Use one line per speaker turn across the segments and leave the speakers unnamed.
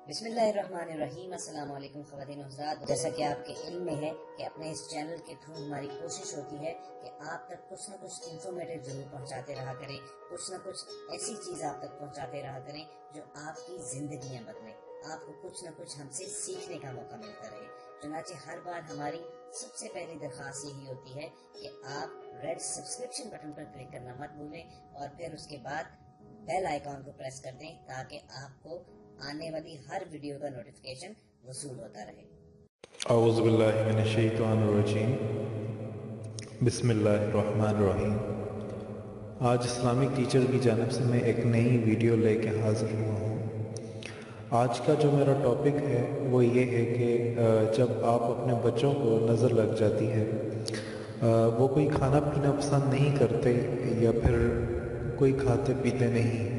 بسم اللہ الرحمن الرحیم۔ السلام علیکم خواتین و حضرات، جیسا کہ آپ کے علم میں ہے کہ اپنے اس چینل کے تھرو ہماری کوشش ہوتی ہے کہ آپ تک کچھ نہ کچھ انفارمیٹیو ضرور پہنچاتے رہا کریں، کچھ نہ کچھ ایسی چیز آپ تک پہنچاتے رہا کریں جو آپ کی زندگیاں بدلیں، آپ کو کچھ نہ کچھ ہم سے سیکھنے کا موقع ملتا رہے۔ چنانچہ ہر بار ہماری سب سے پہلی درخواست یہی ہوتی ہے کہ آپ ریڈ سبسکرپشن بٹن پر کلک کرنا مت بھولیں اور پھر اس کے بعد بیل آئیکن کو پریس کر دیں تاکہ آپ کو آنے والی ہر ویڈیو کا نوٹیفیکیشن وصول ہوتا رہے۔
اعوذ باللہ من الشیطان الرجیم، بسم اللہ الرحمن الرحیم۔ آج اسلامک ٹیچر کی جانب سے میں ایک نئی ویڈیو لے کے حاضر ہوا ہوں۔ آج کا جو میرا ٹاپک ہے وہ یہ ہے کہ جب آپ اپنے بچوں کو نظر لگ جاتی ہے، وہ کوئی کھانا پینا پسند نہیں کرتے یا پھر کوئی کھاتے پیتے نہیں ہیں،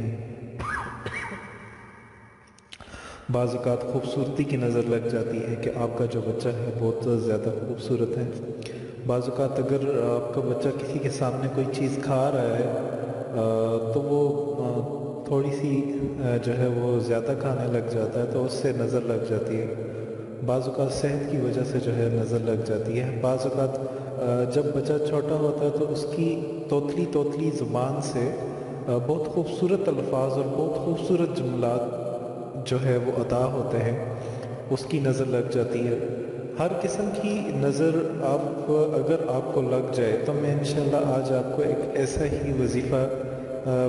بعض اوقات خوبصورتی کی نظر لگ جاتی ہے کہ آپ کا جو بچہ ہے بہت زیادہ خوبصورت ہے۔ بعض اوقات اگر آپ کا بچہ کسی کے سامنے کوئی چیز کھا رہا ہے تو وہ تھوڑی سی جو ہے وہ زیادہ کھانے لگ جاتا ہے تو اس سے نظر لگ جاتی ہے۔ بعض اوقات صحت کی وجہ سے جو ہے نظر لگ جاتی ہے۔ بعض اوقات جب بچہ چھوٹا ہوتا ہے تو اس کی توتلی زبان سے بہت خوبصورت الفاظ اور بہت خوبصورت جملات جو ہے وہ ادا ہوتے ہیں، اس کی نظر لگ جاتی ہے۔ ہر قسم کی نظر اگر آپ کو لگ جائے تو میں انشاءاللہ آج آپ کو ایک ایسا ہی وظیفہ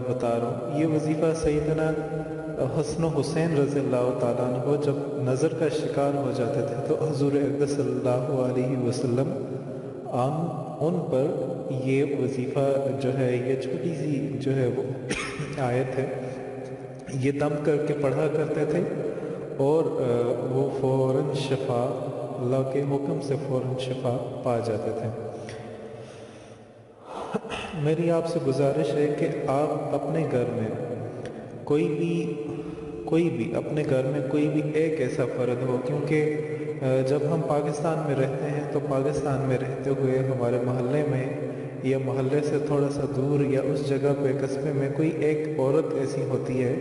بتا رہا ہوں۔ یہ وظیفہ سیدنا حسن و حسین رضی اللہ تعالیٰ عنہ جب نظر کا شکار ہو جاتے تھے تو حضور اقدس صلی اللہ علیہ وسلم ان پر یہ وظیفہ جو ہے، یہ چھوٹی سی جو ہے وہ آیت ہے، یہ دم کر کے پڑھا کرتے تھے اور وہ فوراً شفا، اللہ کے حکم سے فوراً شفا پا جاتے تھے۔ میری آپ سے گزارش ہے کہ آپ اپنے گھر میں کوئی بھی اپنے گھر میں کوئی بھی ایک ایسا فرد ہو، کیونکہ جب ہم پاکستان میں رہتے ہیں تو پاکستان میں رہتے ہوئے ہمارے محلے میں یا محلے سے تھوڑا سا دور یا اس جگہ پہ قصبے میں کوئی ایک عورت ایسی ہوتی ہے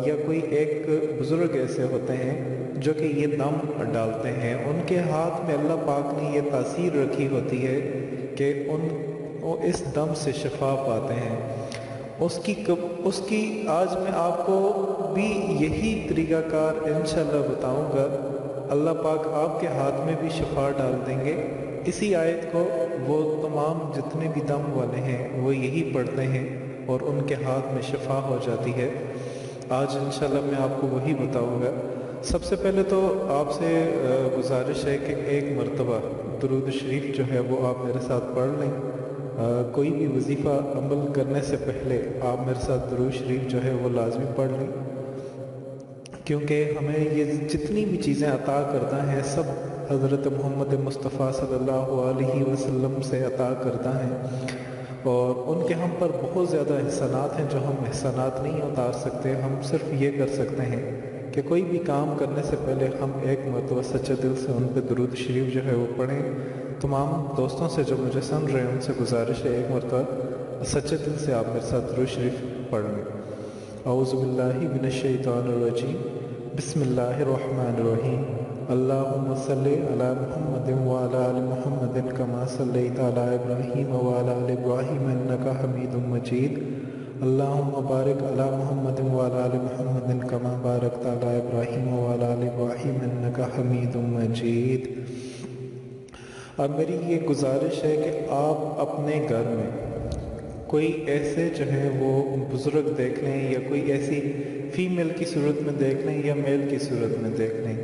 یا کوئی ایک بزرگ ایسے ہوتے ہیں جو کہ یہ دم ڈالتے ہیں۔ ان کے ہاتھ میں اللہ پاک نے یہ تاثیر رکھی ہوتی ہے کہ وہ اس دم سے شفا پاتے ہیں۔ اس کی آج میں آپ کو بھی یہی طریقہ کار انشاءاللہ بتاؤں گا۔ اللہ پاک آپ کے ہاتھ میں بھی شفا ڈال دیں گے۔ اسی آیت کو وہ تمام جتنے بھی دم والے ہیں وہ یہی پڑھتے ہیں اور ان کے ہاتھ میں شفا ہو جاتی ہے۔ آج انشاءاللہ میں آپ کو وہی بتاؤں گا۔ سب سے پہلے تو آپ سے گزارش ہے کہ ایک مرتبہ درود شریف جو ہے وہ آپ میرے ساتھ پڑھ لیں۔ کوئی بھی وظیفہ عمل کرنے سے پہلے آپ میرے ساتھ درود شریف جو ہے وہ لازمی پڑھ لیں، کیونکہ ہمیں یہ جتنی بھی چیزیں عطا کرتا ہے سب حضرت محمد مصطفیٰ صلی اللہ علیہ وسلم سے عطا کرتا ہے، اور ان کے ہم پر بہت زیادہ احسانات ہیں جو ہم احسانات نہیں اتار سکتے۔ ہم صرف یہ کر سکتے ہیں کہ کوئی بھی کام کرنے سے پہلے ہم ایک مرتبہ سچے دل سے ان پہ درود شریف جو ہے وہ پڑھیں۔ تمام دوستوں سے جو مجھے سن رہے ہیں ان سے گزارش ہے ایک مرتبہ سچے دل سے آپ میرے ساتھ درود شریف پڑھ لیں۔ اعوذ باللہ من الشیطان الرجیم، بسم اللہ الرحمن الرحیم۔ اللہم صلی علی محمد وعلی آل محمد کما صلیت علی ابراہیم وعلی آل ابراہیم انک حمید مجید۔ اللہم بارک علی محمد وعلی آل محمد کما بارکت علی ابراہیم وعلی آل ابراہیم انک حمید مجید۔ اب میری یہ گزارش ہے کہ آپ اپنے گھر میں کوئی ایسے جو ہے وہ بزرگ دیکھ لیں یا کوئی ایسی فیمیل کی صورت میں دیکھ لیں یا میل کی صورت میں دیکھ لیں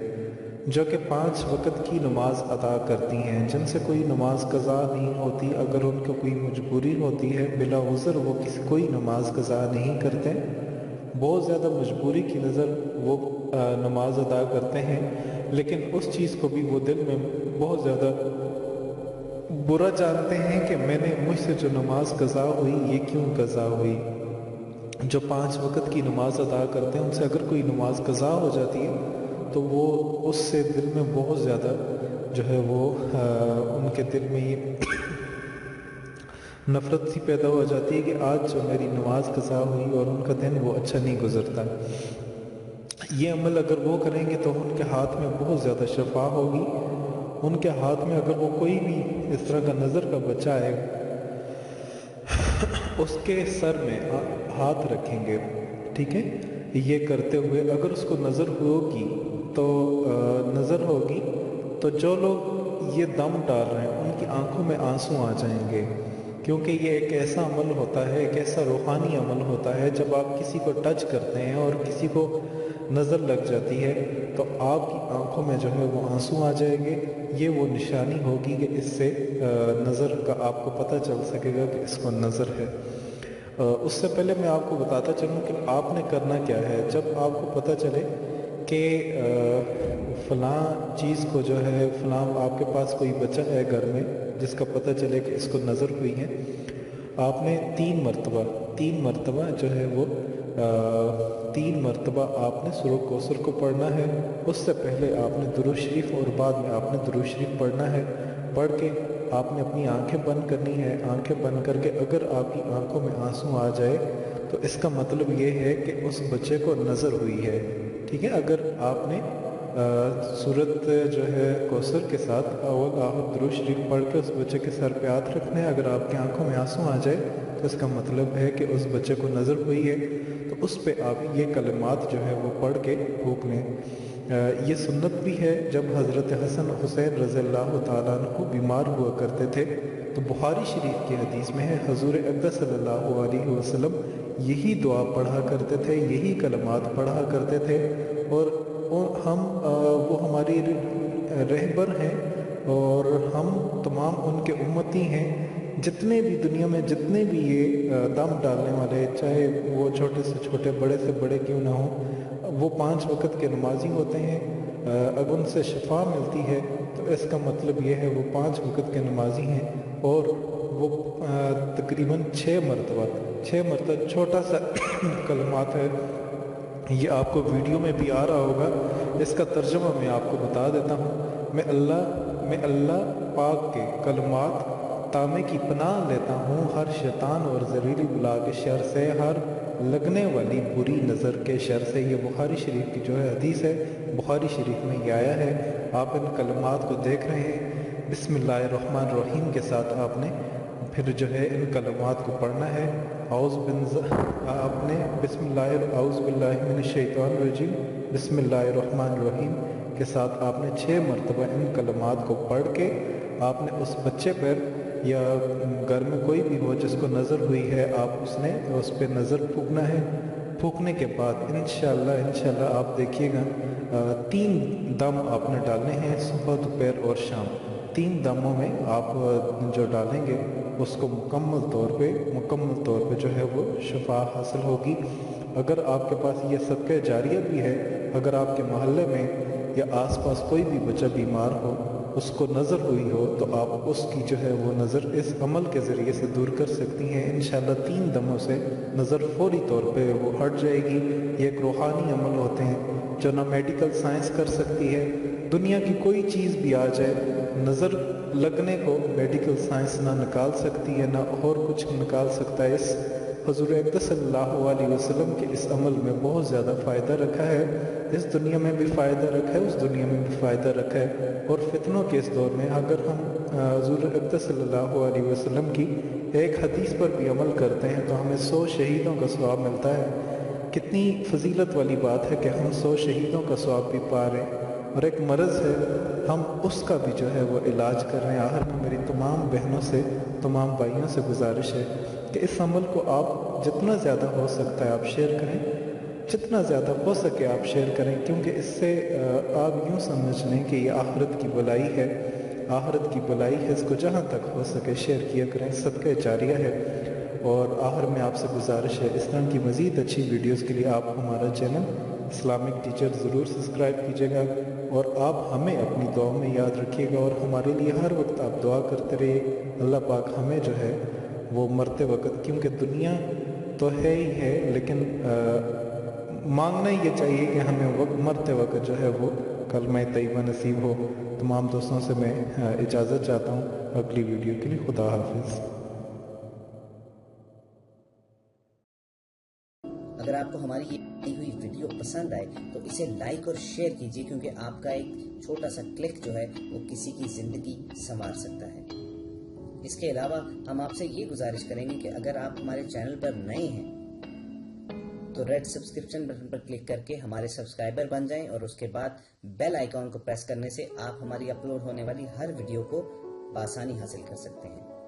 جو کہ 5 وقت کی نماز ادا کرتی ہیں، جن سے کوئی نماز قضا نہیں ہوتی۔ اگر ان کو کوئی مجبوری ہوتی ہے بلا عذر وہ کوئی نماز قضا نہیں کرتے، بہت زیادہ مجبوری کی نظر وہ نماز ادا کرتے ہیں، لیکن اس چیز کو بھی وہ دل میں بہت زیادہ برا جانتے ہیں کہ مجھ سے جو نماز قضا ہوئی یہ کیوں قضا ہوئی۔ جو 5 وقت کی نماز ادا کرتے ہیں ان سے اگر کوئی نماز قضا ہو جاتی ہے تو وہ اس سے دل میں بہت زیادہ جو ہے وہ ان کے دل میں یہ نفرت سی پیدا ہو جاتی ہے کہ آج جو میری نماز قضا ہوئی اور ان کا دن وہ اچھا نہیں گزرتا۔ یہ عمل اگر وہ کریں گے تو ان کے ہاتھ میں بہت زیادہ شفا ہوگی. ان کے ہاتھ میں اگر وہ کوئی بھی اس طرح کا نظر کا بچہ آئے اس کے سر میں ہاتھ رکھیں گے, ٹھیک ہے, یہ کرتے ہوئے اگر اس کو نظر ہوگی تو جو لوگ یہ دم ڈال رہے ہیں ان کی آنکھوں میں آنسو آ جائیں گے, کیونکہ یہ ایک ایسا عمل ہوتا ہے, ایک ایسا روحانی عمل ہوتا ہے. جب آپ کسی کو ٹچ کرتے ہیں اور کسی کو نظر لگ جاتی ہے تو آپ کی آنکھوں میں جو ہے وہ آنسو آ جائیں گے. یہ وہ نشانی ہوگی کہ اس سے نظر کا آپ کو پتہ چل سکے گا کہ اس کو نظر ہے. اس سے پہلے میں آپ کو بتاتا چلوں کہ آپ نے کرنا کیا ہے. جب آپ کو پتہ چلے کہ فلاں چیز کو جو ہے فلاں آپ کے پاس کوئی بچہ ہے گھر میں جس کا پتہ چلے کہ اس کو نظر ہوئی ہے, آپ نے 3 مرتبہ جو ہے وہ 3 مرتبہ آپ نے سورہ کوثر کو پڑھنا ہے. اس سے پہلے آپ نے درود شریف اور بعد میں آپ نے درود شریف پڑھنا ہے. پڑھ کے آپ نے اپنی آنکھیں بند کرنی ہے. آنکھیں بند کر کے اگر آپ کی آنکھوں میں آنسو آ جائے تو اس کا مطلب یہ ہے کہ اس بچے کو نظر ہوئی ہے, ٹھیک ہے. اگر آپ نے سورت جو ہے کوثر کے ساتھ اول آخر درود شریف پڑھ کے اس بچے کے سر پہ ہاتھ رکھنا ہے, اگر آپ کی آنکھوں میں آنسو آ جائے تو اس کا مطلب ہے کہ اس بچے کو نظر ہوئی ہے. تو اس پہ آپ یہ کلمات جو ہے وہ پڑھ کے پھونک لیں. یہ سنت بھی ہے. جب حضرت حسن حسین رضی اللہ تعالیٰ عنہ بیمار ہوا کرتے تھے تو بخاری شریف کی حدیث میں ہے حضور اقدس صلی اللہ علیہ وسلم یہی دعا پڑھا کرتے تھے, یہی کلمات پڑھا کرتے تھے. اور وہ ہماری رہبر ہیں اور ہم تمام ان کے امتی ہیں. جتنے بھی دنیا میں جتنے بھی یہ دم ڈالنے والے, چاہے وہ چھوٹے سے چھوٹے بڑے سے بڑے کیوں نہ ہوں, وہ 5 وقت کے نمازی ہوتے ہیں. اگر ان سے شفا ملتی ہے تو اس کا مطلب یہ ہے وہ 5 وقت کے نمازی ہیں. اور وہ تقریباً 6 مرتبہ چھوٹا سا کلمات ہے. یہ آپ کو ویڈیو میں بھی آ رہا ہوگا, اس کا ترجمہ میں آپ کو بتا دیتا ہوں. میں اللہ پاک کے کلمات تامے کی پناہ لیتا ہوں ہر شیطان اور زہریلی بلا کے شر سے, ہر لگنے والی بری نظر کے شر سے. یہ بخاری شریف کی جو ہے حدیث ہے, بخاری شریف میں یہ آیا ہے. آپ ان کلمات کو دیکھ رہے ہیں. بسم اللہ الرحمن الرحیم کے ساتھ آپ نے پھر جو ہے ان کلمات کو پڑھنا ہے. آپ نے بسم اللہ اعوذ باللہ من الشیطان الرجیم بسم اللہ الرحمن الرحیم کے ساتھ آپ نے 6 مرتبہ ان کلمات کو پڑھ کے آپ نے اس بچے پر یا گھر میں کوئی بھی ہو جس کو نظر ہوئی ہے آپ اس پہ نظر پھونکنا ہے. پھونکنے کے بعد انشاءاللہ آپ دیکھیے گا 3 دم آپ نے ڈالنے ہیں, صبح دوپہر اور شام. 3 دموں میں آپ جو ڈالیں گے اس کو مکمل طور پہ جو ہے وہ شفا حاصل ہوگی. اگر آپ کے پاس یہ صدقہ جاریہ بھی ہے, اگر آپ کے محلے میں یا آس پاس کوئی بھی بچہ بیمار ہو اس کو نظر ہوئی ہو تو آپ اس کی جو ہے وہ نظر اس عمل کے ذریعے سے دور کر سکتی ہیں. انشاءاللہ 3 دموں سے نظر فوری طور پہ وہ ہٹ جائے گی. یہ ایک روحانی عمل ہوتے ہیں جو نہ میڈیکل سائنس کر سکتی ہے. دنیا کی کوئی چیز بھی آ جائے, نظر لگنے کو میڈیکل سائنس نہ نکال سکتی ہے, نہ اور کچھ نکال سکتا ہے. اس حضور اقدس صلی اللہ علیہ وسلم کے اس عمل میں بہت زیادہ فائدہ رکھا ہے. اس دنیا میں بھی فائدہ رکھا ہے, اس دنیا میں بھی فائدہ رکھا ہے. اور فتنوں کے اس دور میں اگر ہم حضور اقدس صلی اللہ علیہ وسلم کی ایک حدیث پر بھی عمل کرتے ہیں تو ہمیں 100 شہیدوں کا ثواب ملتا ہے. کتنی فضیلت والی بات ہے کہ ہم 100 شہیدوں کا ثواب بھی پا رہے ہیں. اور ایک مرض ہے, ہم اس کا بھی جو ہے وہ علاج کر رہے ہیں. آخر میں میری تمام بہنوں سے, تمام بھائیوں سے گزارش ہے کہ اس عمل کو آپ جتنا زیادہ ہو سکتا ہے آپ شیئر کریں, جتنا زیادہ ہو سکے آپ شیئر کریں, کیونکہ اس سے آپ یوں سمجھ لیں کہ یہ آخرت کی بلائی ہے, آخرت کی بلائی ہے. اس کو جہاں تک ہو سکے شیئر کیا کریں, صدقہ جاریہ ہے. اور آخر میں آپ سے گزارش ہے اس طرح کی مزید اچھی ویڈیوز کے لیے آپ ہمارا چینل اسلامک ٹیچر ضرور سبسکرائب کیجیے گا, اور آپ ہمیں اپنی دعاؤں میں یاد رکھیے گا, اور ہمارے لیے ہر وقت آپ دعا کرتے رہیے. اللہ پاک ہمیں جو ہے وہ مرتے وقت, کیونکہ دنیا تو ہے ہی ہے, لیکن مانگنا یہ چاہیے کہ ہمیں مرتے وقت جو ہے وہ کلمہ طیبہ نصیب ہو. تمام دوستوں سے میں اجازت چاہتا ہوں. اگلی ویڈیو کے لیے خدا حافظ.
اگر آپ کو ہماری یہ دی ہوئی ویڈیو پسند آئے تو اسے لائک اور شیئر کیجیے، کیونکہ آپ کا ایک چھوٹا سا کلک جو ہے وہ کسی کی زندگی سنوار سکتا ہے۔ اس کے علاوہ ہم آپ سے یہ گزارش کریں گے کہ اگر آپ ہمارے چینل پر نئے ہیں تو ریڈ سبسکرپشن بٹن پر کلک کر کے ہمارے سبسکرائبر بن جائیں، اور اس کے بعد بیل آئیکن کو پریس کرنے سے آپ ہماری اپلوڈ ہونے والی ہر ویڈیو کو بآسانی حاصل کر سکتے ہیں۔